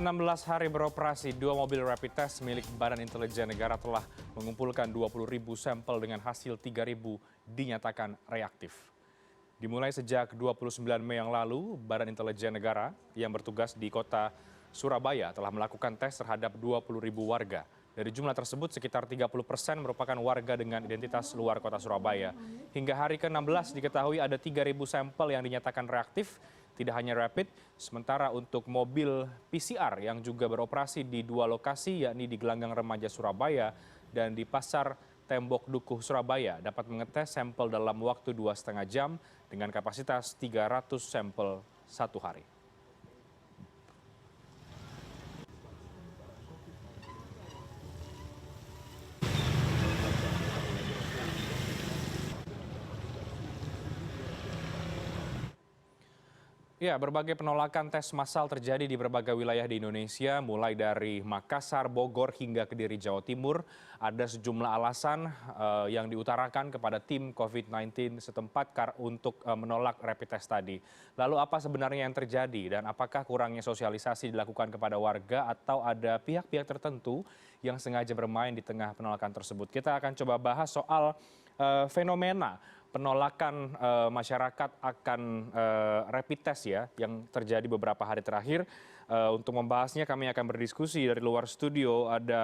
16 hari beroperasi, 2 mobil rapid test milik Badan Intelijen Negara telah mengumpulkan 20.000 sampel dengan hasil 3.000 dinyatakan reaktif. Dimulai sejak 29 Mei yang lalu, Badan Intelijen Negara yang bertugas di kota Surabaya telah melakukan tes terhadap 20.000 warga. Dari jumlah tersebut, sekitar 30% merupakan warga dengan identitas luar kota Surabaya. Hingga hari ke-16 diketahui ada 3.000 sampel yang dinyatakan reaktif, tidak hanya rapid, sementara untuk mobil PCR yang juga beroperasi di 2 lokasi, yakni di Gelanggang Remaja Surabaya dan di Pasar Tembok Dukuh Surabaya, dapat mengetes sampel dalam waktu 2,5 jam dengan kapasitas 300 sampel satu hari. Ya, berbagai penolakan tes massal terjadi di berbagai wilayah di Indonesia, mulai dari Makassar, Bogor, hingga Kediri, Jawa Timur. Ada sejumlah alasan yang diutarakan kepada tim COVID-19 setempat untuk menolak rapid test tadi. Lalu apa sebenarnya yang terjadi dan apakah kurangnya sosialisasi dilakukan kepada warga atau ada pihak-pihak tertentu yang sengaja bermain di tengah penolakan tersebut? Kita akan coba bahas soal fenomena penolakan masyarakat akan rapid test ya yang terjadi beberapa hari terakhir. Untuk membahasnya kami akan berdiskusi dari luar studio ada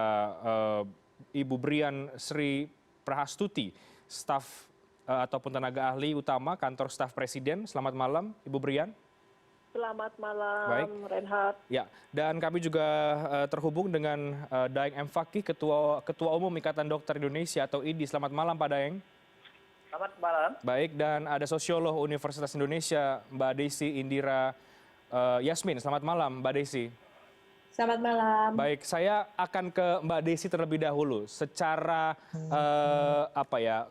Ibu Brian Sri Prahastuti, staf ataupun tenaga ahli utama kantor staf Presiden. Selamat malam, Ibu Brian. Selamat malam, Baik. Reinhard. Ya, dan kami juga terhubung dengan Daeng M. Fakih, Ketua Umum Ikatan Dokter Indonesia atau IDI. Selamat malam, Pak Daeng. Selamat malam. Baik, dan ada sosiolog Universitas Indonesia, Mbak Desi Indira Yasmin. Selamat malam, Mbak Desi. Selamat malam. Baik, saya akan ke Mbak Desi terlebih dahulu. Secara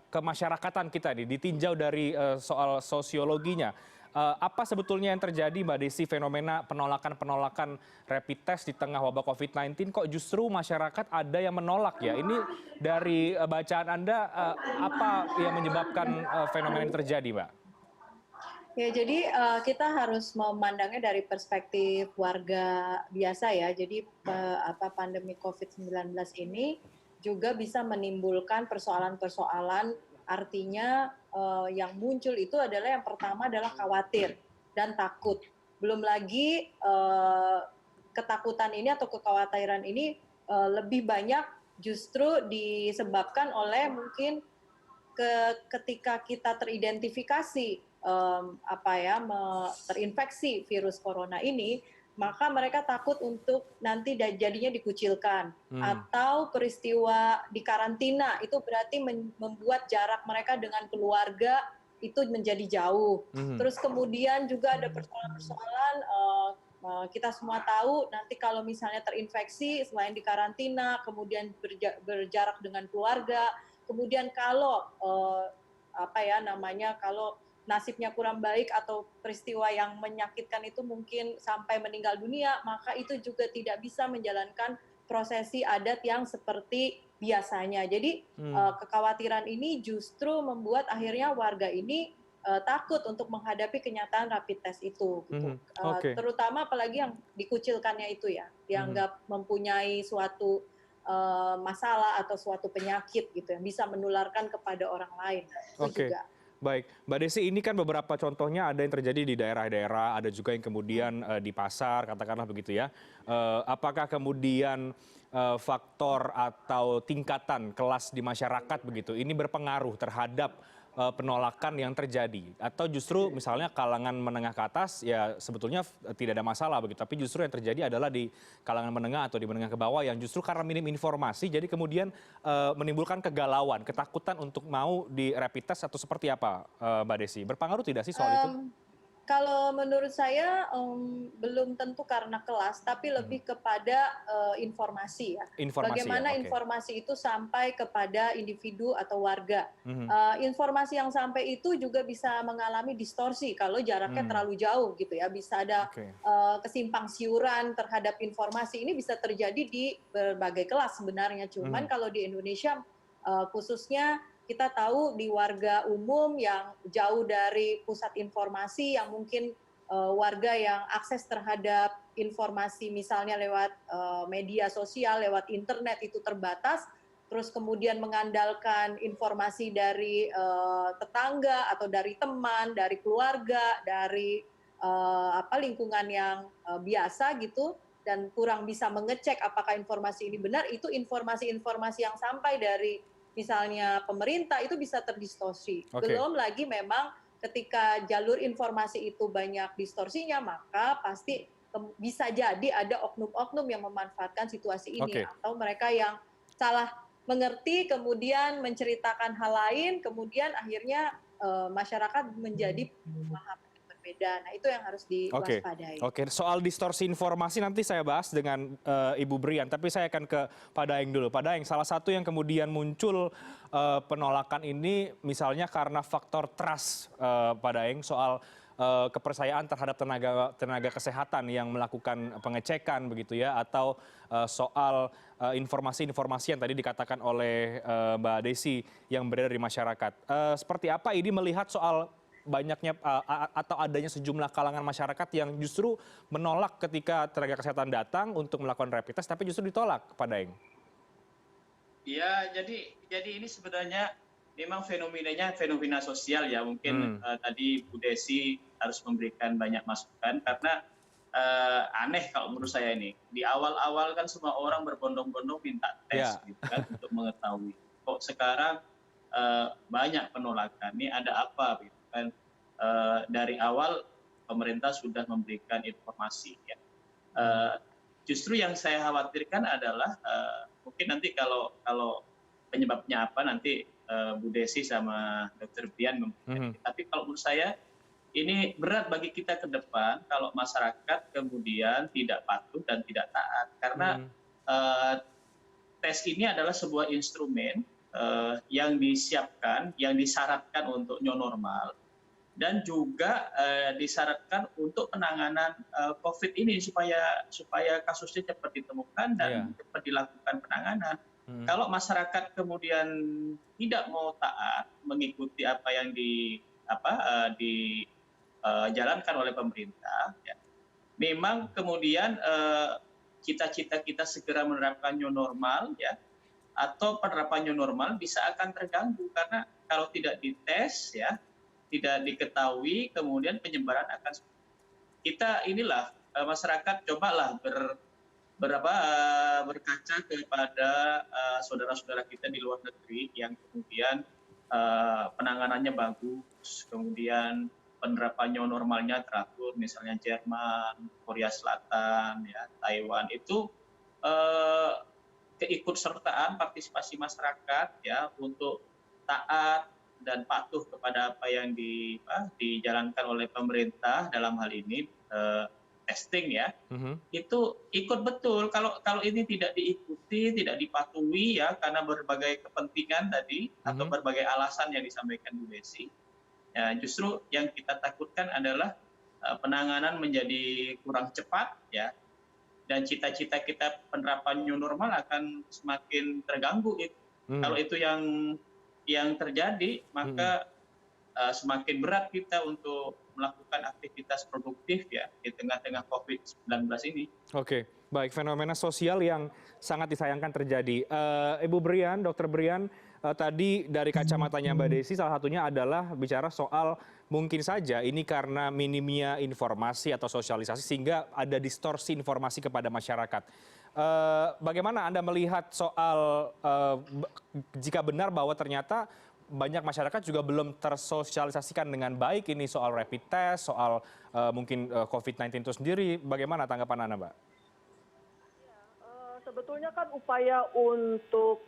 kemasyarakatan kita nih, ditinjau dari soal sosiologinya. Apa sebetulnya yang terjadi, Mbak Desi, fenomena penolakan-penolakan rapid test di tengah wabah COVID-19? Kok justru masyarakat ada yang menolak ya? Ini dari bacaan Anda, apa yang menyebabkan fenomena ini terjadi, Mbak? Ya, jadi kita harus memandangnya dari perspektif warga biasa ya. Jadi pandemi COVID-19 ini juga bisa menimbulkan persoalan-persoalan. Artinya yang muncul itu adalah yang pertama adalah khawatir dan takut. Belum lagi ketakutan ini atau kekhawatiran ini lebih banyak justru disebabkan oleh mungkin ketika kita teridentifikasi terinfeksi virus corona ini, maka mereka takut untuk nanti jadinya dikucilkan atau peristiwa di karantina itu berarti membuat jarak mereka dengan keluarga itu menjadi jauh. Terus kemudian juga ada persoalan-persoalan kita semua tahu nanti kalau misalnya terinfeksi selain di karantina kemudian berjarak dengan keluarga, kemudian kalau kalau nasibnya kurang baik atau peristiwa yang menyakitkan itu mungkin sampai meninggal dunia, maka itu juga tidak bisa menjalankan prosesi adat yang seperti biasanya. Jadi kekhawatiran ini justru membuat akhirnya warga ini takut untuk menghadapi kenyataan rapid test itu. Gitu. Okay. Terutama apalagi yang dikucilkannya itu ya, dianggap mempunyai suatu masalah atau suatu penyakit gitu yang bisa menularkan kepada orang lain. Itu juga. Baik, Mbak Desi, ini kan beberapa contohnya ada yang terjadi di daerah-daerah, ada juga yang kemudian di pasar, katakanlah begitu ya. Apakah kemudian faktor atau tingkatan kelas di masyarakat begitu, ini berpengaruh terhadap penolakan yang terjadi? Atau justru misalnya kalangan menengah ke atas ya sebetulnya tidak ada masalah begitu, tapi justru yang terjadi adalah di kalangan menengah atau di menengah ke bawah yang justru karena minim informasi jadi kemudian menimbulkan kegalauan, ketakutan untuk mau di rapid test atau seperti apa, Mbak Desi? Berpengaruh tidak sih soal itu? Kalau menurut saya belum tentu karena kelas, tapi lebih kepada informasi ya. Bagaimana informasi itu sampai kepada individu atau warga. Informasi yang sampai itu juga bisa mengalami distorsi kalau jaraknya terlalu jauh gitu ya. Bisa ada kesimpang siuran terhadap informasi. Ini bisa terjadi di berbagai kelas sebenarnya. Cuman kalau di Indonesia khususnya kita tahu di warga umum yang jauh dari pusat informasi yang mungkin warga yang akses terhadap informasi misalnya lewat media sosial, lewat internet itu terbatas, terus kemudian mengandalkan informasi dari tetangga atau dari teman, dari keluarga, dari lingkungan yang biasa gitu, dan kurang bisa mengecek apakah informasi ini benar, itu informasi-informasi yang sampai dari misalnya pemerintah itu bisa terdistorsi. Belum lagi memang ketika jalur informasi itu banyak distorsinya, maka pasti bisa jadi ada oknum-oknum yang memanfaatkan situasi ini, atau mereka yang salah mengerti kemudian menceritakan hal lain, kemudian akhirnya masyarakat menjadi pemahaman yang berbeda. Nah, itu yang harus diwaspadai. Oke, soal distorsi informasi nanti saya bahas dengan Ibu Brian, tapi saya akan ke Pak Daeng dulu. Pak Daeng, salah satu yang kemudian muncul penolakan ini misalnya karena faktor trust, Pak Daeng, soal kepercayaan terhadap tenaga kesehatan yang melakukan pengecekan begitu ya, atau soal informasi-informasi yang tadi dikatakan oleh Mbak Desi yang beredar di masyarakat. Seperti apa ini melihat soal banyaknya atau adanya sejumlah kalangan masyarakat yang justru menolak ketika tenaga kesehatan datang untuk melakukan rapid test, tapi justru ditolak, Pak Daeng? Ya, jadi ini sebenarnya memang fenomenanya fenomena sosial ya. Mungkin tadi Bu Desi harus memberikan banyak masukan karena aneh kalau menurut saya ini. Di awal-awal kan semua orang berbondong-bondong minta tes gitu kan untuk mengetahui. Kok sekarang banyak penolakan, ini ada apa gitu kan. Dari awal pemerintah sudah memberikan informasi ya. Justru yang saya khawatirkan adalah mungkin nanti kalau penyebabnya apa nanti Bu Desi sama Dr. Brian memberikan. Tapi kalau menurut saya ini berat bagi kita ke depan kalau masyarakat kemudian tidak patuh dan tidak taat. Karena tes ini adalah sebuah instrumen yang disiapkan, yang disyaratkan untuk new normal, dan juga disyaratkan untuk penanganan COVID ini supaya kasusnya cepat ditemukan dan cepat dilakukan penanganan. Kalau masyarakat kemudian tidak mau taat mengikuti apa yang dijalankan oleh pemerintah, ya, memang kemudian cita-cita kita segera menerapkan new normal, ya, atau penerapan new normal bisa akan terganggu karena kalau tidak dites, ya, tidak diketahui, kemudian penyebaran akan kita inilah masyarakat cobalah berkaca kepada saudara-saudara kita di luar negeri yang kemudian penanganannya bagus, kemudian penerapannya normalnya teratur, misalnya Jerman, Korea Selatan, ya, Taiwan, itu keikutsertaan partisipasi masyarakat ya untuk taat dan patuh kepada apa yang dijalankan oleh pemerintah dalam hal ini testing ya, itu ikut betul. Kalau ini tidak diikuti, tidak dipatuhi ya karena berbagai kepentingan tadi atau berbagai alasan yang disampaikan Bu Desi, ya, justru yang kita takutkan adalah penanganan menjadi kurang cepat ya, dan cita-cita kita penerapan new normal akan semakin terganggu. Kalau itu yang terjadi, maka semakin berat kita untuk melakukan aktivitas produktif ya di tengah-tengah COVID-19 ini. Oke, baik, fenomena sosial yang sangat disayangkan terjadi. Ibu Brian, Dr. Brian, tadi dari kacamatanya Mbak Desi salah satunya adalah bicara soal mungkin saja ini karena minimnya informasi atau sosialisasi sehingga ada distorsi informasi kepada masyarakat. Bagaimana Anda melihat soal jika benar bahwa ternyata banyak masyarakat juga belum tersosialisasikan dengan baik ini soal rapid test, soal mungkin COVID-19 itu sendiri. Bagaimana tanggapan Anda, Mbak? Sebetulnya kan upaya untuk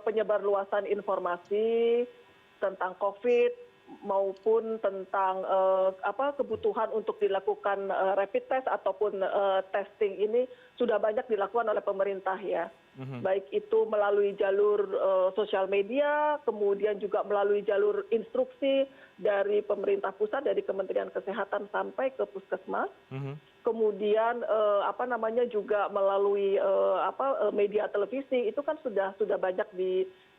penyebarluasan informasi tentang COVID maupun tentang kebutuhan untuk dilakukan rapid test ataupun testing ini sudah banyak dilakukan oleh pemerintah ya. Baik itu melalui jalur sosial media, kemudian juga melalui jalur instruksi dari pemerintah pusat, dari Kementerian Kesehatan sampai ke puskesmas. Kemudian juga melalui media televisi itu kan sudah banyak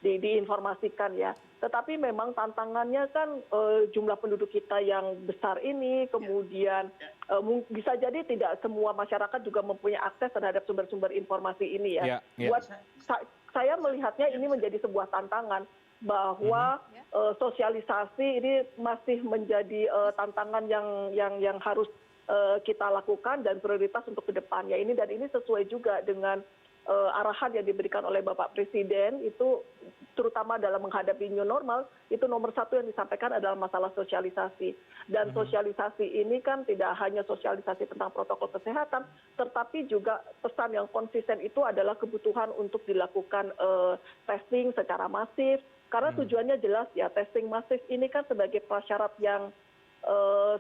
diinformasikan ya. Tetapi memang tantangannya kan jumlah penduduk kita yang besar ini, kemudian bisa jadi tidak semua masyarakat juga mempunyai akses terhadap sumber-sumber informasi ini ya. Buat saya melihatnya ini menjadi sebuah tantangan bahwa sosialisasi ini masih menjadi tantangan yang harus kita lakukan dan prioritas untuk ke depannya ini, dan ini sesuai juga dengan arahan yang diberikan oleh Bapak Presiden itu, terutama dalam menghadapi new normal, itu nomor satu yang disampaikan adalah masalah sosialisasi. Dan sosialisasi ini kan tidak hanya sosialisasi tentang protokol kesehatan, tetapi juga pesan yang konsisten itu adalah kebutuhan untuk dilakukan testing secara masif, karena tujuannya jelas ya, testing masif ini kan sebagai prasyarat yang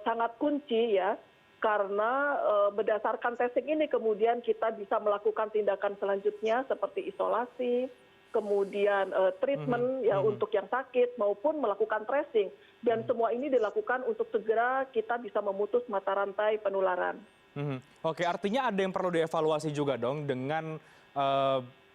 sangat kunci ya, karena berdasarkan testing ini kemudian kita bisa melakukan tindakan selanjutnya seperti isolasi, kemudian treatment ya untuk yang sakit maupun melakukan tracing, dan semua ini dilakukan untuk segera kita bisa memutus mata rantai penularan. Oke, artinya ada yang perlu dievaluasi juga dong dengan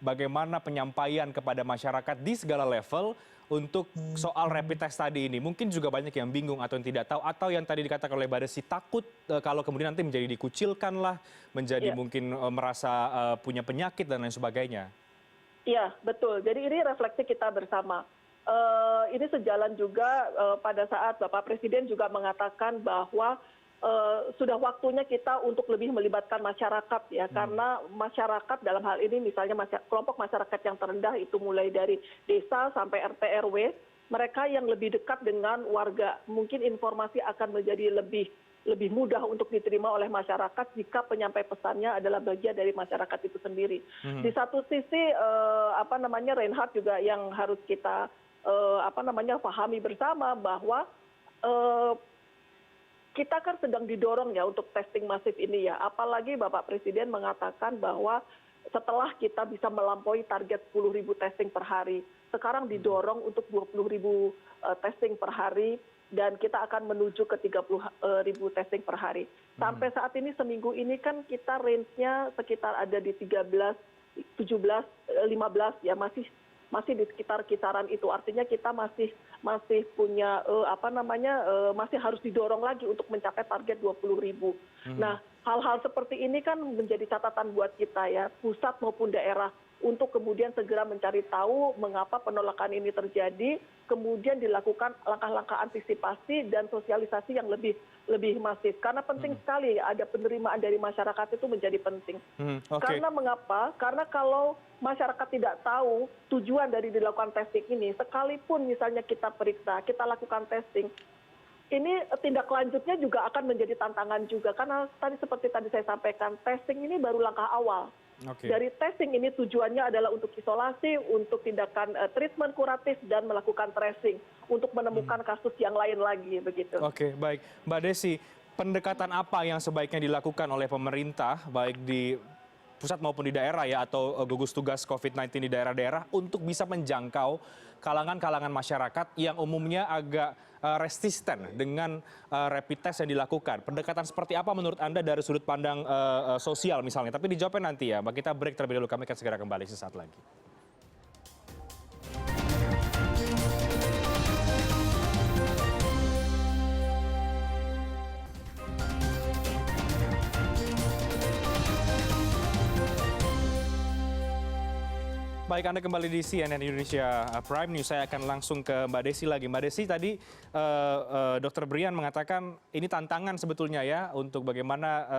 bagaimana penyampaian kepada masyarakat di segala level untuk soal rapid test tadi ini. Mungkin juga banyak yang bingung atau yang tidak tahu, atau yang tadi dikatakan oleh Mbak Desi takut kalau kemudian nanti menjadi dikucilkan lah, menjadi mungkin merasa punya penyakit dan lain sebagainya. Iya, betul. Jadi ini refleksi kita bersama. Ini sejalan juga pada saat Bapak Presiden juga mengatakan bahwa sudah waktunya kita untuk lebih melibatkan masyarakat ya, karena masyarakat dalam hal ini misalnya kelompok masyarakat yang terendah itu mulai dari desa sampai RT RW, mereka yang lebih dekat dengan warga, mungkin informasi akan menjadi lebih mudah untuk diterima oleh masyarakat jika penyampai pesannya adalah bagian dari masyarakat itu sendiri. Di satu sisi Reinhardt juga yang harus kita pahami bersama bahwa kita kan sedang didorong ya untuk testing masif ini ya, apalagi Bapak Presiden mengatakan bahwa setelah kita bisa melampaui target 10.000 testing per hari, sekarang didorong untuk 20.000 testing per hari, dan kita akan menuju ke 30.000 testing per hari. Sampai saat ini seminggu ini kan kita range-nya sekitar ada di 13, 17, 15 ya, masih di sekitar kisaran itu, artinya kita masih punya masih harus didorong lagi untuk mencapai target 20.000. Nah, hal-hal seperti ini kan menjadi catatan buat kita ya, pusat maupun daerah, untuk kemudian segera mencari tahu mengapa penolakan ini terjadi, kemudian dilakukan langkah-langkah antisipasi dan sosialisasi yang lebih masif. Karena penting sekali ada penerimaan dari masyarakat, itu menjadi penting. Karena mengapa? Karena kalau masyarakat tidak tahu tujuan dari dilakukan testing ini, sekalipun misalnya kita periksa, kita lakukan testing, ini tindak lanjutnya juga akan menjadi tantangan juga. Karena seperti tadi saya sampaikan, testing ini baru langkah awal. Dari testing ini tujuannya adalah untuk isolasi, untuk tindakan treatment kuratif, dan melakukan tracing untuk menemukan kasus yang lain lagi begitu. Oke, baik. Mbak Desi, pendekatan apa yang sebaiknya dilakukan oleh pemerintah, baik di pusat maupun di daerah ya, atau gugus tugas COVID-19 di daerah-daerah, untuk bisa menjangkau kalangan-kalangan masyarakat yang umumnya agak resisten dengan rapid test yang dilakukan? Pendekatan seperti apa menurut Anda dari sudut pandang sosial misalnya? Tapi dijawabnya nanti ya, Mbak. Kita break terlebih dahulu, kami akan segera kembali sesaat lagi. Baik, Anda kembali di CNN Indonesia Prime News. Saya akan langsung ke Mbak Desi lagi. Mbak Desi, tadi Dr. Brian mengatakan ini tantangan sebetulnya ya, untuk bagaimana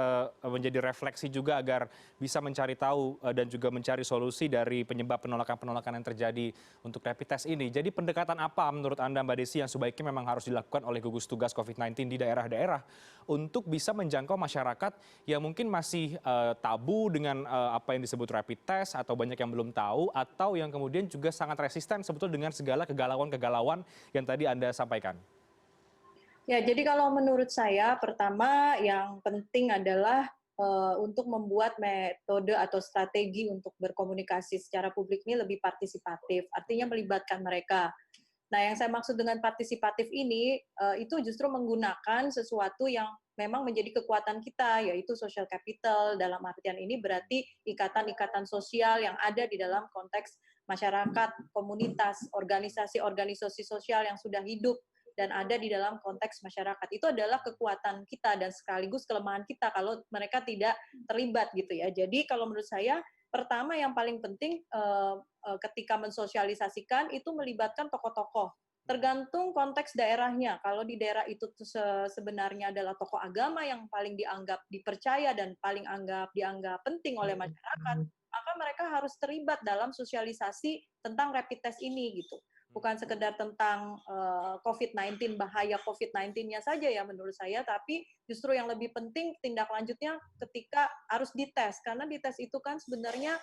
menjadi refleksi juga agar bisa mencari tahu dan juga mencari solusi dari penyebab penolakan-penolakan yang terjadi untuk rapid test ini. Jadi pendekatan apa menurut Anda, Mbak Desi, yang sebaiknya memang harus dilakukan oleh gugus tugas COVID-19 di daerah-daerah untuk bisa menjangkau masyarakat yang mungkin masih tabu dengan apa yang disebut rapid test, atau banyak yang belum tahu, atau yang kemudian juga sangat resisten sebetulnya dengan segala kegalauan-kegalauan yang tadi Anda sampaikan? Ya, jadi kalau menurut saya, pertama yang penting adalah untuk membuat metode atau strategi untuk berkomunikasi secara publik ini lebih partisipatif, artinya melibatkan mereka. Nah, yang saya maksud dengan partisipatif ini, itu justru menggunakan sesuatu yang memang menjadi kekuatan kita, yaitu social capital. Dalam artian ini berarti ikatan-ikatan sosial yang ada di dalam konteks masyarakat, komunitas, organisasi-organisasi sosial yang sudah hidup dan ada di dalam konteks masyarakat. Itu adalah kekuatan kita dan sekaligus kelemahan kita kalau mereka tidak terlibat gitu ya. Jadi kalau menurut saya pertama yang paling penting ketika mensosialisasikan itu melibatkan tokoh-tokoh. Tergantung konteks daerahnya. Kalau di daerah itu sebenarnya adalah tokoh agama yang paling dianggap dipercaya dan paling dianggap penting oleh masyarakat, maka mereka harus terlibat dalam sosialisasi tentang rapid test ini gitu. Bukan sekedar tentang COVID-19, bahaya COVID-19-nya saja ya menurut saya, tapi justru yang lebih penting tindak lanjutnya ketika harus dites. Karena dites itu kan sebenarnya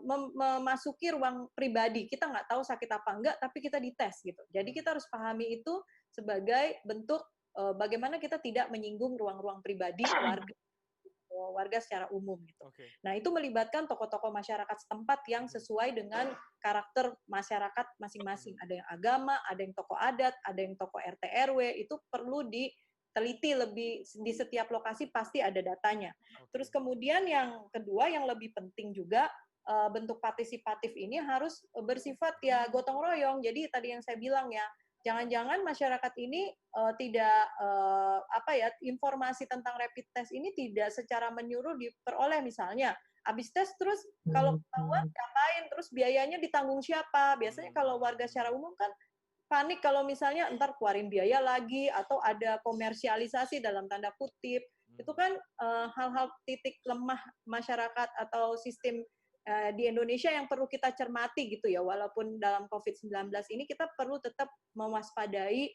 memasuki ruang pribadi. Kita nggak tahu sakit apa enggak, tapi kita dites gitu. Jadi kita harus pahami itu sebagai bentuk bagaimana kita tidak menyinggung ruang-ruang pribadi warga secara umum gitu. Okay. Nah, itu melibatkan tokoh-tokoh masyarakat setempat yang sesuai dengan karakter masyarakat masing-masing. Ada yang agama, ada yang tokoh adat, ada yang tokoh RT RW, itu perlu diteliti lebih di setiap lokasi pasti ada datanya. Okay. Terus kemudian yang kedua yang lebih penting juga bentuk partisipatif ini harus bersifat ya gotong royong. Jadi tadi yang saya bilang ya, jangan-jangan masyarakat ini tidak informasi tentang rapid test ini tidak secara menyuruh diperoleh, misalnya habis tes terus kalau ketahuan ngapain, terus biayanya ditanggung siapa. Biasanya kalau warga secara umum kan panik kalau misalnya entar keluarin biaya lagi atau ada komersialisasi dalam tanda kutip. Itu kan hal-hal titik lemah masyarakat atau sistem di Indonesia yang perlu kita cermati gitu ya. Walaupun dalam COVID-19 ini kita perlu tetap mewaspadai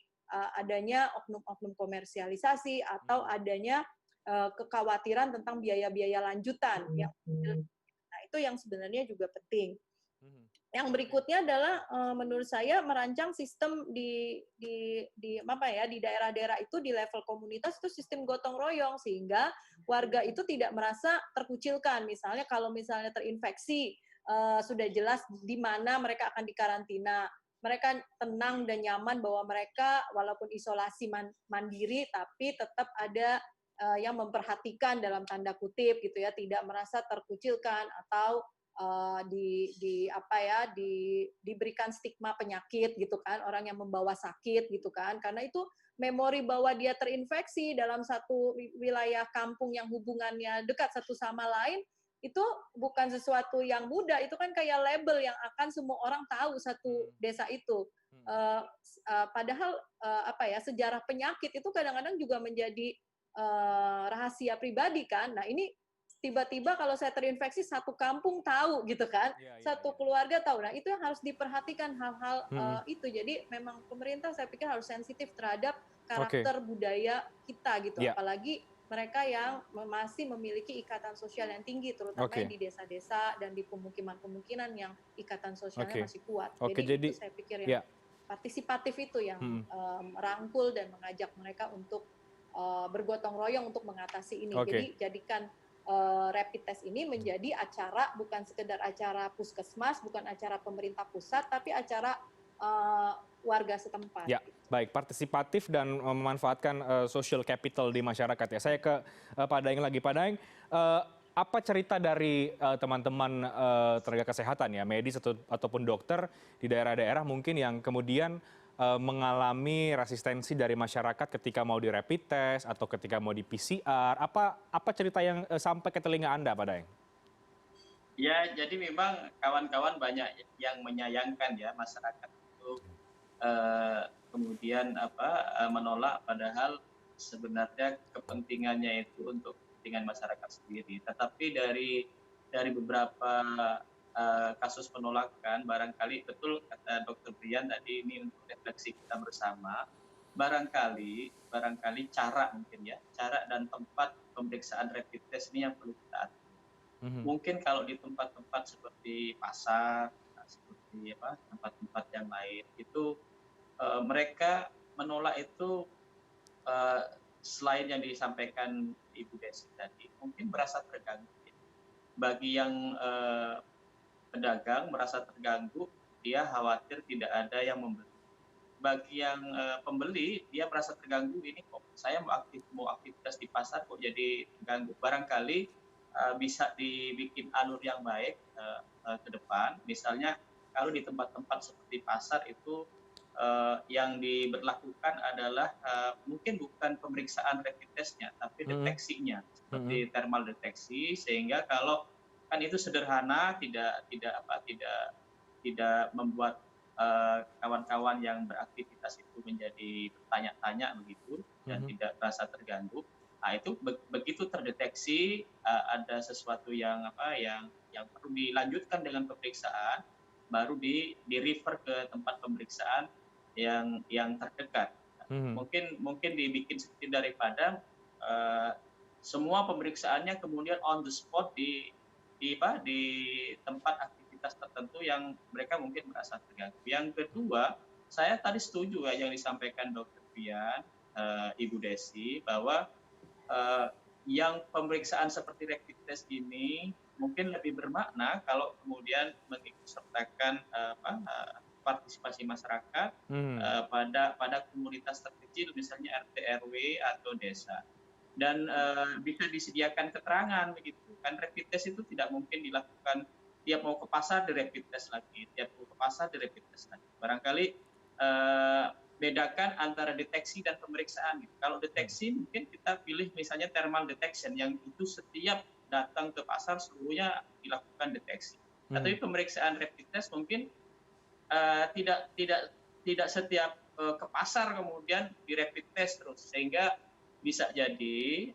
adanya oknum-oknum komersialisasi atau adanya kekhawatiran tentang biaya-biaya lanjutan. Nah, itu yang sebenarnya juga penting. Yang berikutnya adalah menurut saya merancang sistem di daerah-daerah itu di level komunitas itu sistem gotong royong sehingga warga itu tidak merasa terkucilkan. Misalnya kalau misalnya terinfeksi sudah jelas di mana mereka akan dikarantina. Mereka tenang dan nyaman bahwa mereka walaupun isolasi mandiri tapi tetap ada yang memperhatikan dalam tanda kutip gitu ya, tidak merasa terkucilkan atau diberikan stigma penyakit gitu kan, orang yang membawa sakit gitu kan, karena itu memori bahwa dia terinfeksi dalam satu wilayah kampung yang hubungannya dekat satu sama lain itu bukan sesuatu yang mudah. Itu kan kayak label yang akan semua orang tahu satu desa itu. Padahal sejarah penyakit itu kadang-kadang juga menjadi rahasia pribadi kan. Nah ini tiba-tiba kalau saya terinfeksi satu kampung tahu gitu kan, satu keluarga tahu. Nah itu yang harus diperhatikan hal-hal itu. Jadi memang pemerintah saya pikir harus sensitif terhadap karakter budaya kita gitu, apalagi mereka yang masih memiliki ikatan sosial yang tinggi, terutama di desa-desa dan di pemukiman-pemukiman yang ikatan sosialnya masih kuat. Jadi itu saya pikir yang partisipatif itu yang merangkul dan mengajak mereka untuk bergotong royong untuk mengatasi ini. Jadi jadikan rapid test ini menjadi acara, bukan sekedar acara puskesmas, bukan acara pemerintah pusat, tapi acara warga setempat. Ya, baik, partisipatif dan memanfaatkan social capital di masyarakat ya. Saya ke Pak Daeng lagi. Pak Daeng, apa cerita dari teman-teman tenaga kesehatan ya, medis ataupun dokter di daerah-daerah mungkin yang kemudian mengalami resistensi dari masyarakat ketika mau di rapid test atau ketika mau di PCR? Apa cerita yang sampai ke telinga Anda, Pak Daeng? Ya, jadi memang kawan-kawan banyak yang menyayangkan ya masyarakat itu kemudian menolak, padahal sebenarnya kepentingannya itu untuk kepentingan masyarakat sendiri. Tetapi dari beberapa kasus penolakan, barangkali betul kata Dr. Brian tadi, ini untuk refleksi kita bersama, barangkali cara dan tempat pemeriksaan rapid test ini yang perlu kita atur. Mungkin kalau di tempat-tempat seperti pasar, seperti tempat-tempat yang lain itu mereka menolak itu selain yang disampaikan Ibu Desi tadi, mungkin merasa terganggu. Bagi yang pedagang merasa terganggu, dia khawatir tidak ada yang membeli. Bagi yang pembeli, dia merasa terganggu, ini kok saya mau aktivitas di pasar kok jadi terganggu. Barangkali bisa dibikin alur yang baik ke depan. Misalnya kalau di tempat-tempat seperti pasar itu yang diberlakukan adalah mungkin bukan pemeriksaan rapid test-nya, tapi deteksinya, seperti thermal deteksi, sehingga kalau kan itu sederhana, tidak membuat kawan-kawan yang beraktivitas itu menjadi bertanya-tanya begitu dan tidak merasa terganggu. Nah, itu begitu terdeteksi ada sesuatu yang perlu dilanjutkan dengan pemeriksaan, baru di refer ke tempat pemeriksaan yang terdekat. Mungkin dibikin seperti daripada semua pemeriksaannya kemudian on the spot di tempat aktivitas tertentu yang mereka mungkin merasa terganggu. Yang kedua, saya tadi setuju yang disampaikan Dr. Brian, Ibu Desi, bahwa yang pemeriksaan seperti rapid test ini mungkin lebih bermakna kalau kemudian mengikutsertakan partisipasi masyarakat pada komunitas terkecil, misalnya RT RW atau desa, dan bisa disediakan keterangan begitu kan. Rapid test itu tidak mungkin dilakukan tiap mau ke pasar di rapid test lagi, tiap mau ke pasar di rapid test lagi. Barangkali bedakan antara deteksi dan pemeriksaan gitu. Kalau deteksi mungkin kita pilih misalnya thermal detection yang itu setiap datang ke pasar seluruhnya dilakukan deteksi. Tapi pemeriksaan rapid test mungkin tidak setiap ke pasar kemudian di rapid test terus, sehingga bisa jadi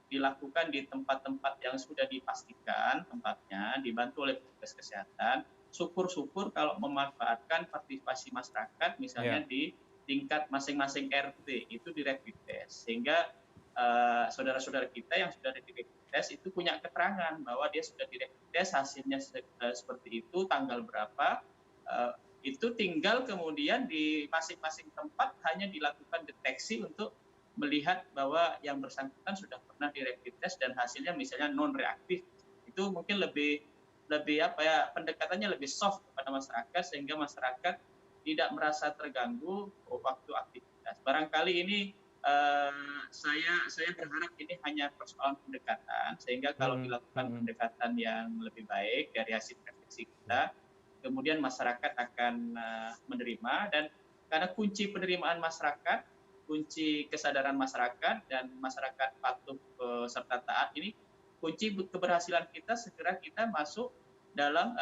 dilakukan di tempat-tempat yang sudah dipastikan tempatnya, dibantu oleh petugas kesehatan. Syukur-syukur kalau memanfaatkan partisipasi masyarakat, misalnya di tingkat masing-masing RT itu di rapid test, sehingga saudara-saudara kita yang sudah di rapid test itu punya keterangan bahwa dia sudah di rapid test, hasilnya seperti itu, tanggal berapa, itu tinggal kemudian di masing-masing tempat hanya dilakukan deteksi untuk melihat bahwa yang bersangkutan sudah pernah di rapid test dan hasilnya misalnya non reaktif. Itu mungkin lebih pendekatannya lebih soft kepada masyarakat, sehingga masyarakat tidak merasa terganggu waktu aktivitas. Barangkali ini saya berharap ini hanya persoalan pendekatan, sehingga kalau dilakukan pendekatan yang lebih baik dari hasil refleksi kita, kemudian masyarakat akan menerima, dan karena kunci penerimaan masyarakat, kunci kesadaran masyarakat dan masyarakat patuh serta taat ini kunci keberhasilan kita segera kita masuk dalam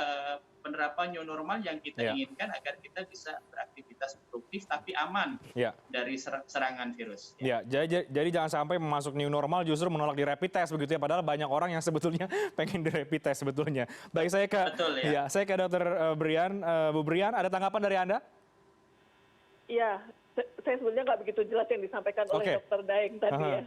penerapan new normal yang kita inginkan agar kita bisa beraktivitas produktif tapi aman dari serangan virus. Jadi jangan sampai masuk new normal justru menolak di rapid test begitu ya, padahal banyak orang yang sebetulnya pengen di rapid test sebetulnya. Baik, saya ke Dr. Brian. Bu Brian, ada tanggapan dari Anda? Iya, saya sebenarnya nggak begitu jelas yang disampaikan oleh Dr. Daeng tadi ya.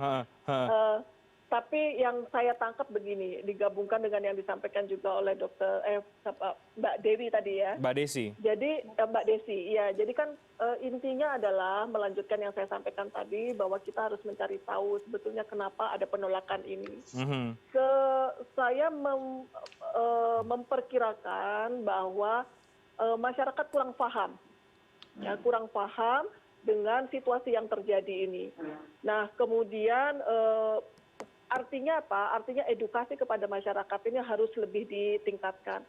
Tapi yang saya tangkap begini, digabungkan dengan yang disampaikan juga oleh Mbak Dewi tadi ya. Mbak Desi. Jadi Mbak Desi, ya. Jadi kan intinya adalah melanjutkan yang saya sampaikan tadi, bahwa kita harus mencari tahu sebetulnya kenapa ada penolakan ini. Saya memperkirakan bahwa masyarakat kurang paham, dengan situasi yang terjadi ini. Nah, kemudian artinya apa? Artinya edukasi kepada masyarakat ini harus lebih ditingkatkan.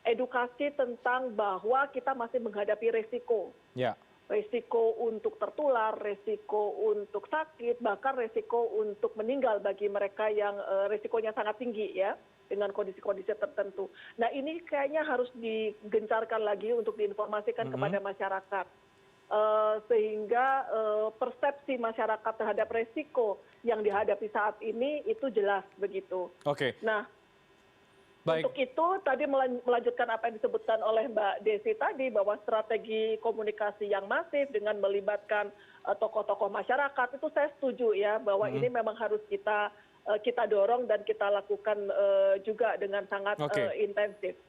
Edukasi tentang bahwa kita masih menghadapi resiko. Resiko untuk tertular, resiko untuk sakit, bahkan resiko untuk meninggal bagi mereka yang resikonya sangat tinggi ya, dengan kondisi-kondisi tertentu. Nah, ini kayaknya harus digencarkan lagi untuk diinformasikan kepada masyarakat. Sehingga persepsi masyarakat terhadap resiko yang dihadapi saat ini itu jelas begitu. Nah, untuk itu tadi melanjutkan apa yang disebutkan oleh Mbak Desi tadi, bahwa strategi komunikasi yang masif dengan melibatkan tokoh-tokoh masyarakat, itu saya setuju ya, bahwa ini memang harus kita dorong dan kita lakukan juga dengan sangat intensif.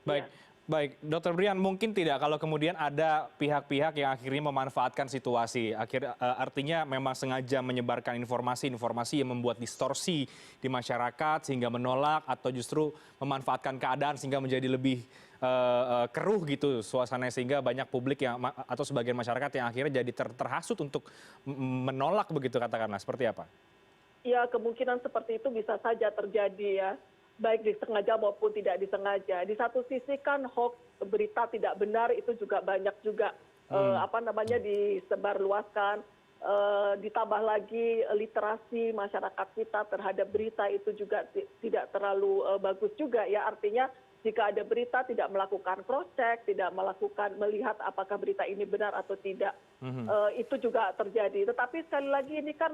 Baik, Dr. Brian, mungkin tidak kalau kemudian ada pihak-pihak yang akhirnya memanfaatkan situasi, artinya memang sengaja menyebarkan informasi-informasi yang membuat distorsi di masyarakat sehingga menolak, atau justru memanfaatkan keadaan sehingga menjadi lebih keruh gitu suasananya, sehingga banyak publik yang atau sebagian masyarakat yang akhirnya jadi terhasut untuk menolak begitu, katakanlah, seperti apa? Ya, kemungkinan seperti itu bisa saja terjadi ya. baik disengaja maupun tidak disengaja. Di satu sisi kan hoax, berita tidak benar itu juga banyak juga disebarluaskan. Ditambah lagi literasi masyarakat kita terhadap berita itu juga tidak terlalu bagus juga ya. Artinya jika ada berita tidak melakukan cross check, tidak melihat apakah berita ini benar atau tidak, itu juga terjadi. Tetapi sekali lagi ini kan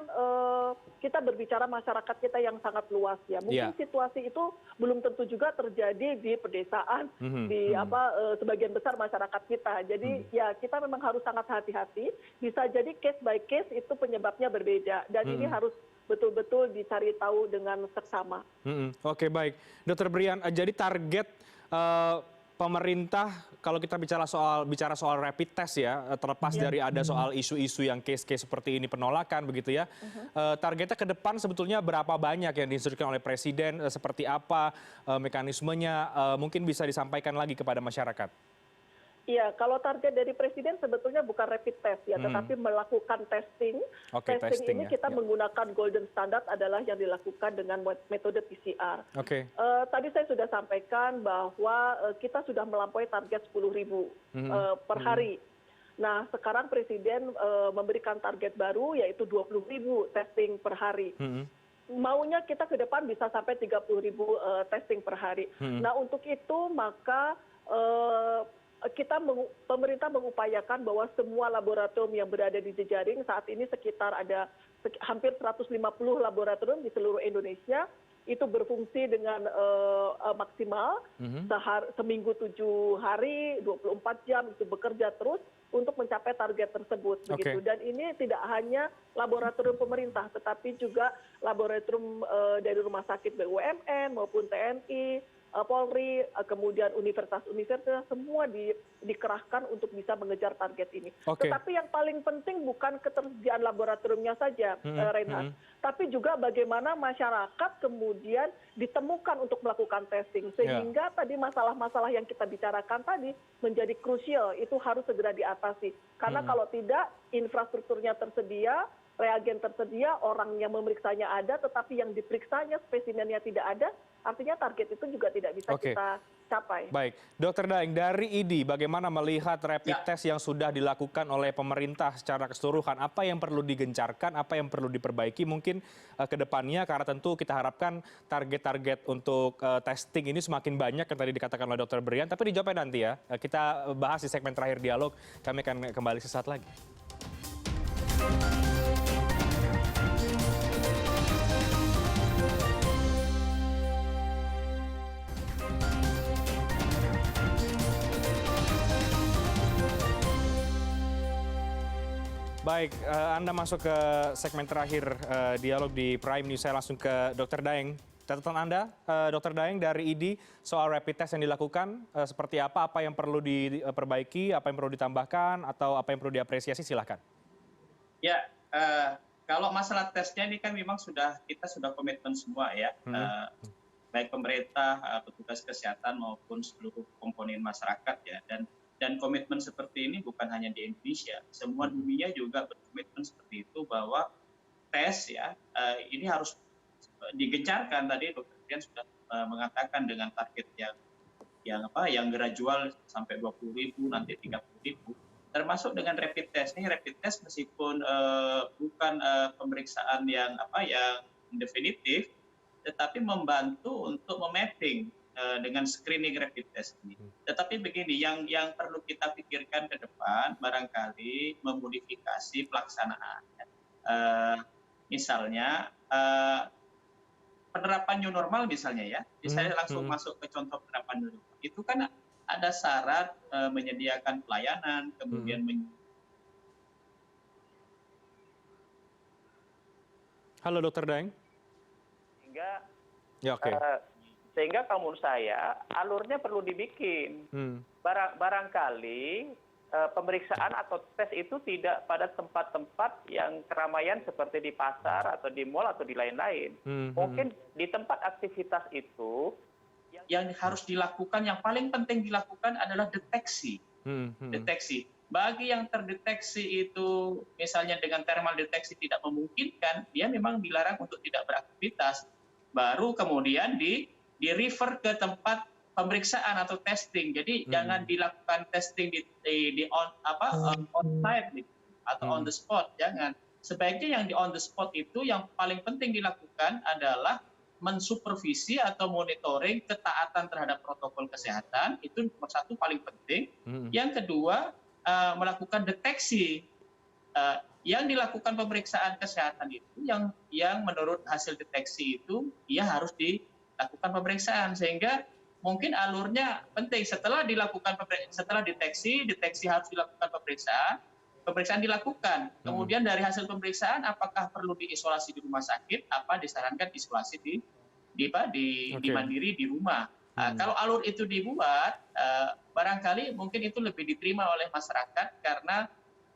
kita berbicara masyarakat kita yang sangat luas ya. Mungkin situasi itu belum tentu juga terjadi di pedesaan, di sebagian besar masyarakat kita. Jadi ya kita memang harus sangat hati-hati. Bisa jadi case by case itu penyebabnya berbeda, dan ini harus betul-betul dicari tahu dengan seksama. Oke, baik. Dr. Brian, jadi target pemerintah kalau kita bicara soal rapid test ya, terlepas dari ada soal isu-isu yang case-case seperti ini penolakan begitu ya, targetnya ke depan sebetulnya berapa banyak yang diinstruksikan oleh Presiden, seperti apa mekanismenya, mungkin bisa disampaikan lagi kepada masyarakat. Iya, kalau target dari Presiden sebetulnya bukan rapid test ya, tetapi melakukan testing. Testing ini kita menggunakan golden standard adalah yang dilakukan dengan metode PCR. Tadi saya sudah sampaikan bahwa kita sudah melampaui target 10.000 per hari. Nah, sekarang Presiden memberikan target baru yaitu 20.000 testing per hari. Maunya kita ke depan bisa sampai 30.000 testing per hari. Nah, untuk itu maka pemerintah mengupayakan bahwa semua laboratorium yang berada di jejaring saat ini sekitar ada hampir 150 laboratorium di seluruh Indonesia itu berfungsi dengan maksimal seminggu 7 hari 24 jam itu bekerja terus untuk mencapai target tersebut begitu. Dan ini tidak hanya laboratorium pemerintah tetapi juga laboratorium dari rumah sakit BUMN maupun TNI, Polri, kemudian universitas-universitas semua dikerahkan untuk bisa mengejar target ini. Tetapi yang paling penting bukan ketersediaan laboratoriumnya saja, Reinhard, tapi juga bagaimana masyarakat kemudian ditemukan untuk melakukan testing, sehingga tadi masalah-masalah yang kita bicarakan tadi menjadi krusial, itu harus segera diatasi. Karena kalau tidak, infrastrukturnya tersedia, reagen tersedia, orang yang memeriksanya ada, tetapi yang diperiksanya spesimennya tidak ada, artinya target itu juga tidak bisa kita capai. Baik, Dr. Daeng, dari IDI bagaimana melihat rapid test yang sudah dilakukan oleh pemerintah secara keseluruhan? Apa yang perlu digencarkan, apa yang perlu diperbaiki mungkin ke depannya? Karena tentu kita harapkan target-target untuk testing ini semakin banyak yang tadi dikatakan oleh Dr. Brian. Tapi dijawabnya nanti ya, kita bahas di segmen terakhir dialog. Kami akan kembali sesaat lagi. Baik, Anda masuk ke segmen terakhir dialog di Prime News. Saya langsung ke Dr. Daeng. Catatan Anda, Dr. Daeng dari IDI soal rapid test yang dilakukan, seperti apa yang perlu diperbaiki, apa yang perlu ditambahkan, atau apa yang perlu diapresiasi, silahkan. Ya, kalau masalah tesnya ini kan memang kita sudah komitmen semua ya, baik pemerintah, petugas kesehatan maupun seluruh komponen masyarakat ya, dan komitmen seperti ini bukan hanya di Indonesia, semua dunia juga berkomitmen seperti itu bahwa tes ya ini harus digencarkan. Tadi Dr. Brian sudah mengatakan dengan target yang gradual sampai 20.000 nanti 30.000, termasuk dengan rapid test. Ini rapid test meskipun bukan pemeriksaan yang definitif, tetapi membantu untuk memapping dengan screening rapid test ini. Tetapi begini, yang perlu kita pikirkan ke depan barangkali memodifikasi pelaksanaan. Misalnya penerapan new normal misalnya ya. Saya langsung masuk ke contoh penerapan new normal. Itu kan ada syarat menyediakan pelayanan, kemudian Halo Dr. Daeng. Sehingga kalau menurut saya alurnya perlu dibikin. Barangkali pemeriksaan atau tes itu tidak pada tempat-tempat yang keramaian seperti di pasar atau di mal atau di lain-lain. Mungkin di tempat aktivitas itu yang harus dilakukan, yang paling penting dilakukan adalah deteksi. Deteksi. Bagi yang terdeteksi itu misalnya dengan thermal deteksi tidak memungkinkan, dia memang dilarang untuk tidak beraktivitas. Baru kemudian refer ke tempat pemeriksaan atau testing. Jadi jangan dilakukan testing di on site atau on the spot, jangan. Sebaiknya yang di on the spot itu yang paling penting dilakukan adalah mensupervisi atau monitoring ketaatan terhadap protokol kesehatan, itu nomor satu paling penting. Yang kedua, melakukan deteksi. Yang dilakukan pemeriksaan kesehatan itu yang menurut hasil deteksi itu ia harus dilakukan pemeriksaan, sehingga mungkin alurnya penting. Setelah deteksi harus dilakukan pemeriksaan dilakukan. Kemudian dari hasil pemeriksaan apakah perlu diisolasi di rumah sakit, apa disarankan isolasi di mandiri di rumah. Kalau alur itu dibuat, barangkali mungkin itu lebih diterima oleh masyarakat karena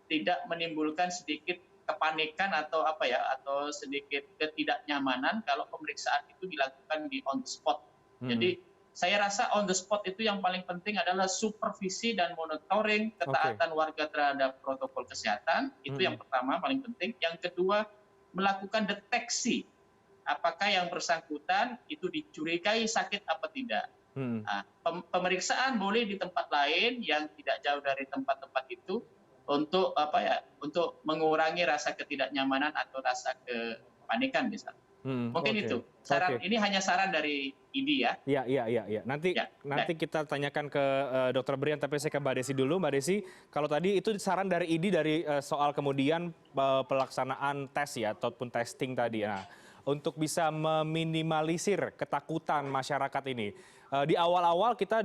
tidak menimbulkan sedikit kepanikan atau atau sedikit ketidaknyamanan kalau pemeriksaan itu dilakukan di on the spot. Jadi saya rasa on the spot itu yang paling penting adalah supervisi dan monitoring ketaatan warga terhadap protokol kesehatan. Itu yang pertama paling penting. Yang kedua, melakukan deteksi apakah yang bersangkutan itu dicurigai sakit apa tidak. Pemeriksaan boleh di tempat lain yang tidak jauh dari tempat-tempat itu untuk untuk mengurangi rasa ketidaknyamanan atau rasa kepanikan misalnya. Mungkin itu. Ini hanya saran dari IDI ya. Iya. Nanti kita tanyakan ke Dr. Brian, tapi saya ke Mbak Desi dulu. Mbak Desi, kalau tadi itu saran dari IDI dari soal kemudian pelaksanaan tes ya ataupun testing tadi. Nah, untuk bisa meminimalisir ketakutan masyarakat ini. Di awal-awal kita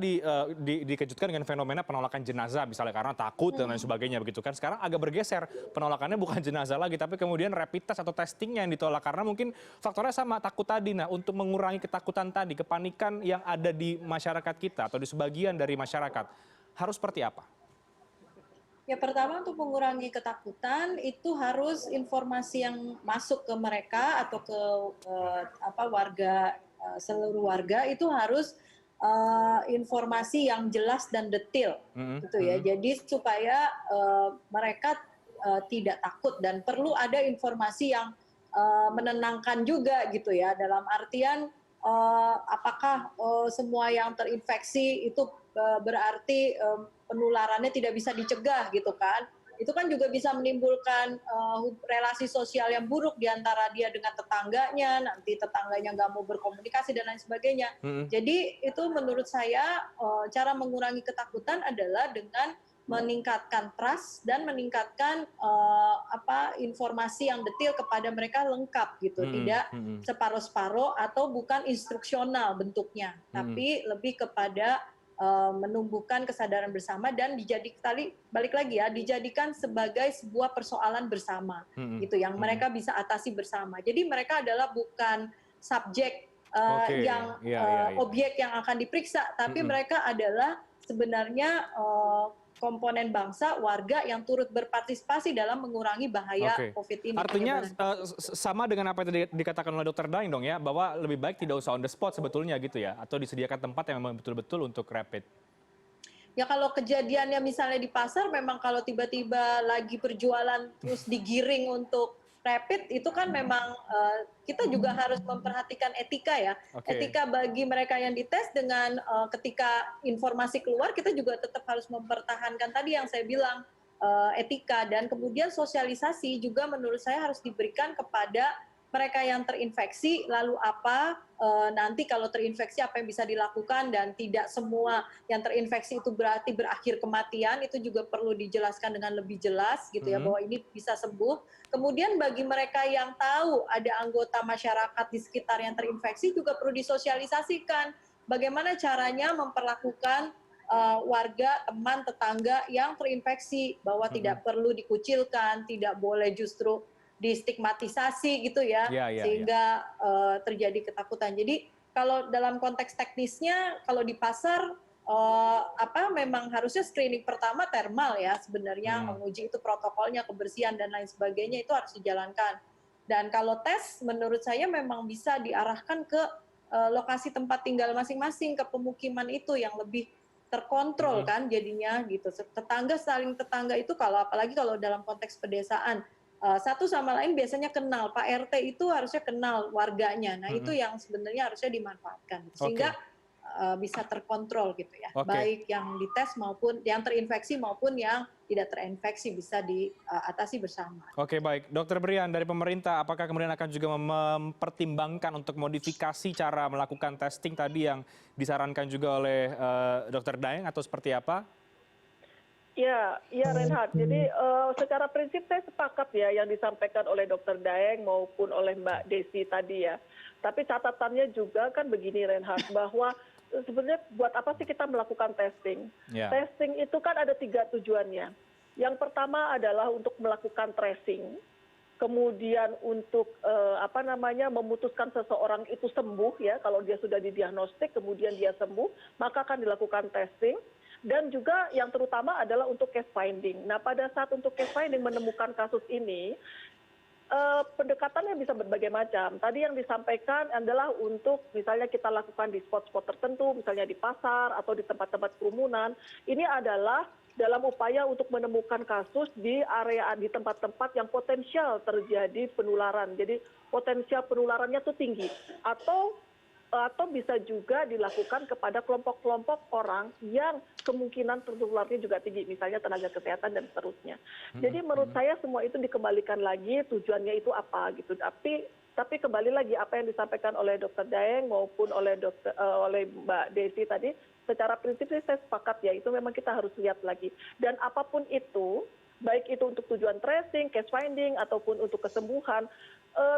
dikejutkan dengan fenomena penolakan jenazah misalnya karena takut dan lain sebagainya begitu kan. Sekarang agak bergeser, penolakannya bukan jenazah lagi tapi kemudian rapid test atau testingnya yang ditolak karena mungkin faktornya sama, takut tadi. Nah, untuk mengurangi ketakutan tadi, kepanikan yang ada di masyarakat kita atau di sebagian dari masyarakat, harus seperti apa? Ya, pertama untuk mengurangi ketakutan itu harus informasi yang masuk ke mereka atau ke warga, seluruh warga itu harus informasi yang jelas dan detail, gitu ya. Jadi supaya mereka tidak takut dan perlu ada informasi yang menenangkan juga, gitu ya. Dalam artian apakah semua yang terinfeksi itu berarti penularannya tidak bisa dicegah, gitu kan? Itu kan juga bisa menimbulkan relasi sosial yang buruk di antara dia dengan tetangganya, nanti tetangganya nggak mau berkomunikasi dan lain sebagainya. Jadi itu menurut saya cara mengurangi ketakutan adalah dengan meningkatkan trust dan meningkatkan informasi yang detail kepada mereka lengkap gitu, tidak separuh-separuh atau bukan instruksional bentuknya, tapi lebih kepada menumbuhkan kesadaran bersama dan dijadikan sebagai sebuah persoalan bersama gitu yang mereka bisa atasi bersama. Jadi mereka adalah bukan subjek objek yang akan diperiksa, tapi mereka adalah sebenarnya komponen bangsa, warga yang turut berpartisipasi dalam mengurangi bahaya COVID ini. Artinya sama dengan apa yang dikatakan oleh Dr. Daeng dong ya, bahwa lebih baik tidak usah on the spot sebetulnya gitu ya, atau disediakan tempat yang memang betul-betul untuk rapid. Ya kalau kejadiannya misalnya di pasar, memang kalau tiba-tiba lagi berjualan terus digiring untuk rapid, itu kan memang kita juga harus memperhatikan etika ya. Etika bagi mereka yang dites dengan ketika informasi keluar, kita juga tetap harus mempertahankan tadi yang saya bilang, etika. Dan kemudian sosialisasi juga menurut saya harus diberikan kepada mereka yang terinfeksi, lalu apa nanti kalau terinfeksi apa yang bisa dilakukan, dan tidak semua yang terinfeksi itu berarti berakhir kematian, itu juga perlu dijelaskan dengan lebih jelas gitu ya, bahwa ini bisa sembuh. Kemudian bagi mereka yang tahu ada anggota masyarakat di sekitar yang terinfeksi juga perlu disosialisasikan bagaimana caranya memperlakukan warga, teman, tetangga yang terinfeksi, bahwa tidak perlu dikucilkan, tidak boleh justru distigmatisasi gitu ya, sehingga terjadi ketakutan. Jadi kalau dalam konteks teknisnya, kalau di pasar memang harusnya screening pertama thermal ya sebenarnya, menguji itu protokolnya, kebersihan dan lain sebagainya itu harus dijalankan. Dan kalau tes menurut saya memang bisa diarahkan ke lokasi tempat tinggal masing-masing, ke pemukiman itu yang lebih terkontrol kan jadinya gitu. Tetangga saling tetangga itu, kalau apalagi kalau dalam konteks pedesaan, satu sama lain biasanya kenal. Pak RT itu harusnya kenal warganya. Nah, itu yang sebenarnya harusnya dimanfaatkan. Sehingga bisa terkontrol gitu ya. Baik yang dites maupun yang terinfeksi maupun yang tidak terinfeksi bisa diatasi bersama. Oke, baik. Dr. Brian, dari pemerintah apakah kemudian akan juga mempertimbangkan untuk modifikasi cara melakukan testing tadi yang disarankan juga oleh Dr. Daeng atau seperti apa? Ya, Reinhard. Jadi secara prinsip saya sepakat ya yang disampaikan oleh Dr. Daeng maupun oleh Mbak Desi tadi ya. Tapi catatannya juga kan begini Reinhard, bahwa sebenarnya buat apa sih kita melakukan testing? Testing itu kan ada 3 tujuannya. Yang pertama adalah untuk melakukan tracing, kemudian untuk memutuskan seseorang itu sembuh ya, kalau dia sudah didiagnostik kemudian dia sembuh, maka akan dilakukan testing. Dan juga yang terutama adalah untuk case finding. Nah, pada saat untuk case finding menemukan kasus ini, pendekatannya bisa berbagai macam. Tadi yang disampaikan adalah untuk misalnya kita lakukan di spot-spot tertentu, misalnya di pasar atau di tempat-tempat kerumunan. Ini adalah dalam upaya untuk menemukan kasus di area, di tempat-tempat yang potensial terjadi penularan. Jadi potensial penularannya itu tinggi. Atau bisa juga dilakukan kepada kelompok-kelompok orang yang kemungkinan tertularnya juga tinggi, misalnya tenaga kesehatan dan seterusnya. Jadi menurut saya semua itu dikembalikan lagi tujuannya itu apa gitu. Tapi kembali lagi apa yang disampaikan oleh Dr. Daeng maupun oleh Mbak Desi tadi, secara prinsip saya sepakat ya, itu memang kita harus lihat lagi. Dan apapun itu, baik itu untuk tujuan tracing, case finding ataupun untuk kesembuhan,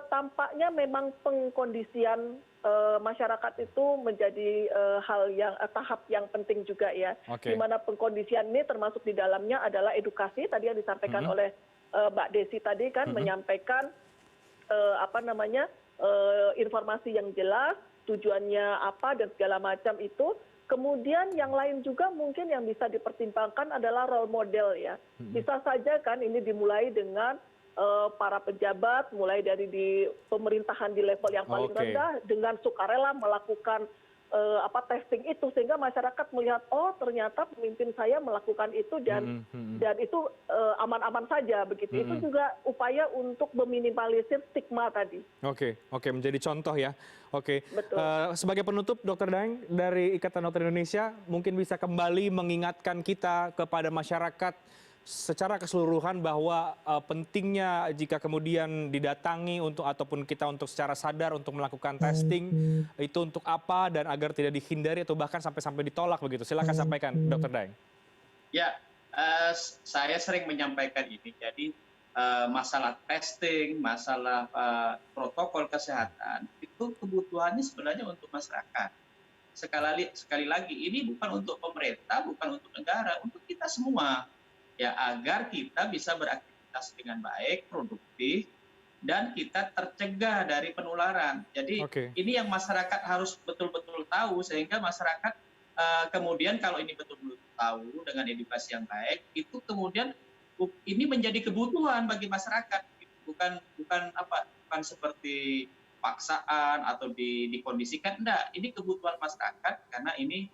tampaknya memang pengkondisian masyarakat itu menjadi tahap yang penting juga ya. Di mana pengkondisian ini termasuk di dalamnya adalah edukasi, tadi yang disampaikan oleh Mbak Desi tadi kan, menyampaikan informasi yang jelas, tujuannya apa dan segala macam itu. Kemudian yang lain juga mungkin yang bisa dipertimbangkan adalah role model ya. Bisa saja kan ini dimulai dengan para pejabat, mulai dari di pemerintahan di level yang paling rendah, dengan sukarela melakukan testing itu, sehingga masyarakat melihat, oh ternyata pemimpin saya melakukan itu dan itu aman-aman saja begitu. Itu juga upaya untuk meminimalisir stigma tadi. Oke, menjadi contoh ya. Oke. Betul. Sebagai penutup, Dr. Daeng dari Ikatan Dokter Indonesia mungkin bisa kembali mengingatkan kita kepada masyarakat secara keseluruhan bahwa pentingnya jika kemudian didatangi ataupun kita untuk secara sadar untuk melakukan testing itu untuk apa dan agar tidak dihindari atau bahkan sampai ditolak begitu. Silakan sampaikan, Dr. Daeng. Ya, saya sering menyampaikan ini. Jadi masalah testing, masalah protokol kesehatan itu kebutuhannya sebenarnya untuk masyarakat. Sekali lagi ini bukan untuk pemerintah, bukan untuk negara, untuk kita semua. Ya, agar kita bisa beraktivitas dengan baik, produktif, dan kita tercegah dari penularan. Jadi ini yang masyarakat harus betul-betul tahu, sehingga masyarakat kemudian kalau ini betul-betul tahu dengan edukasi yang baik, itu kemudian ini menjadi kebutuhan bagi masyarakat, bukan seperti paksaan atau dikondisikan. Enggak, ini kebutuhan masyarakat karena ini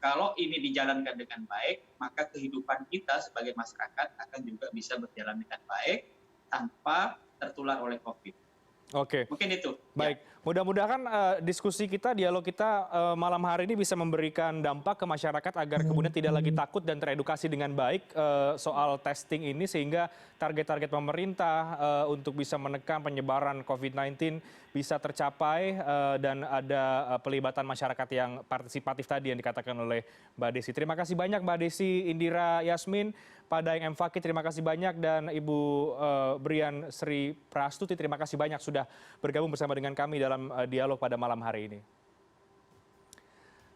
kalau ini dijalankan dengan baik, maka kehidupan kita sebagai masyarakat akan juga bisa berjalan dengan baik tanpa tertular oleh COVID. Oke. Mungkin itu. Baik. Ya. Mudah-mudahan diskusi kita, dialog kita malam hari ini bisa memberikan dampak ke masyarakat agar kemudian tidak lagi takut dan teredukasi dengan baik soal testing ini, sehingga target-target pemerintah untuk bisa menekan penyebaran COVID-19 bisa tercapai dan ada pelibatan masyarakat yang partisipatif tadi yang dikatakan oleh Mbak Desi. Terima kasih banyak Mbak Desi Indira Yasmin, Pak Daeng M. Fakih, terima kasih banyak, dan Ibu Brian Sri Prastuti, terima kasih banyak sudah bergabung bersama dengan kami dalam dialog pada malam hari ini.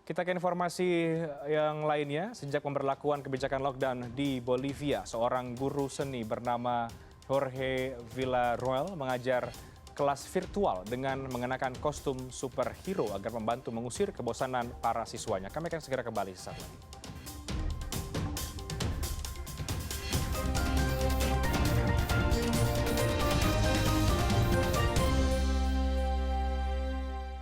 Kita ke informasi yang lainnya. Sejak pemberlakuan kebijakan lockdown di Bolivia, seorang guru seni bernama Jorge Villarroel mengajar kelas virtual dengan mengenakan kostum superhero agar membantu mengusir kebosanan para siswanya. Kami akan segera kembali sesaat lagi.